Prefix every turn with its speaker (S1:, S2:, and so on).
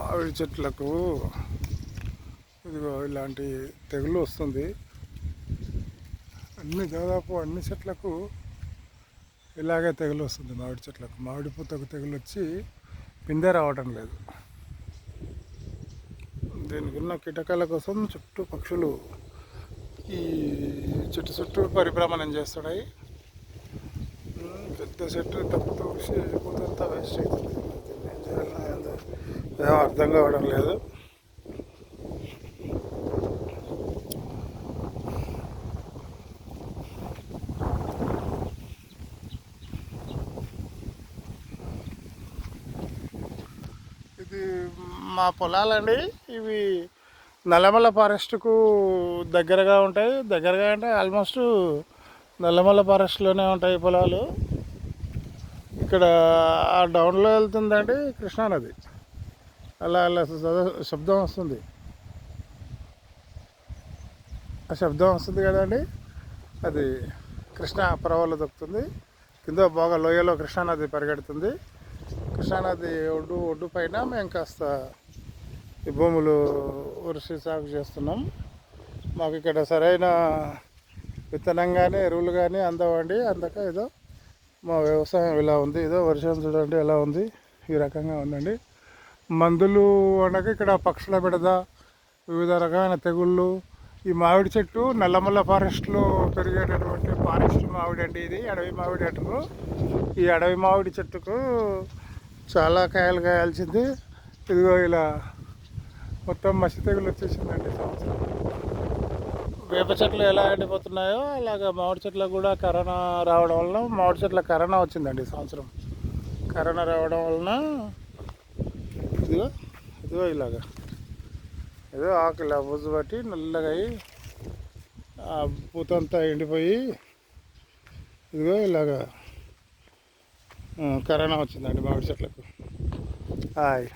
S1: మామిడి చెట్లకు ఇదిగో ఇలాంటి తెగులు వస్తుంది. దాదాపు అన్ని చెట్లకు ఇలాగే తెగులు వస్తుంది. మామిడి చెట్లకు మామిడి పూతకు తెగులు వచ్చి పిందె రావటం లేదు. దీనికి ఉన్న కీటకాల కోసం చుట్టూ పక్షులు ఈ చెట్టు చుట్టూ పరిభ్రమణం చేస్తున్నాయి. పెద్ద చెట్టు తప్పు తోసి పూతంతా వేస్ట్ అవుతుంది. ఏం అర్థం కావడం లేదు. ఇది మా పొలాలండి. ఇవి నల్లమల్ల ఫారెస్ట్కు దగ్గరగా ఉంటాయి. దగ్గరగా అంటే ఆల్మోస్ట్ నల్లమల్ల ఫారెస్ట్లోనే ఉంటాయి పొలాలు. ఇక్కడ ఆ డౌన్లో వెళ్తుందండి కృష్ణానది. అలా అలా శబ్దం వస్తుంది. ఆ శబ్దం వస్తుంది కదండి, అది కృష్ణా పరవలో దొక్కుతుంది. కింద బాగా లోయలో కృష్ణానది పరిగెడుతుంది. కృష్ణానది ఒడ్డు పైన మేము కాస్త ఈ భూములు వృషి సాగు చేస్తున్నాం. మాకు ఇక్కడ సరైన విత్తనం కానీ ఎరువులు కానీ అందవండి. అందక ఏదో మా వ్యవసాయం ఇలా ఉంది. ఏదో వర్షం చూడండి ఎలా ఉంది, ఈ రకంగా ఉందండి. మందులు అనగా ఇక్కడ పక్షుల బిడద, వివిధ రకమైన తెగుళ్ళు. ఈ మామిడి చెట్టు నల్లమల్ల ఫారెస్ట్లో పెరిగేటటువంటి ఫారెస్ట్ మామిడి అండి. ఇది అడవి మామిడి అంటారు. ఈ అడవి మామిడి చెట్టుకు చాలా కాయలు కాయాల్సింది. ఇదిగో ఇలా మొత్తం మసి తెగులు వచ్చేసిందండి సంవత్సరం. వేప చెట్లు ఎలా ఎండిపోతున్నాయో అలాగా మామిడి చెట్లకు కూడా కరోనా రావడం వలన మామిడి చెట్ల కరోనా వచ్చిందండి ఈ సంవత్సరం. కరోనా రావడం వలన ఇదిగో ఇలాగా ఏదో ఆకు ఇలా బుజ్జు పట్టి నల్లగా అయ్యి ఆ పూతంతా ఎండిపోయి ఇదిగో ఇలాగా కరోనా వచ్చిందండి మామిడి చెట్లకు. హాయ్.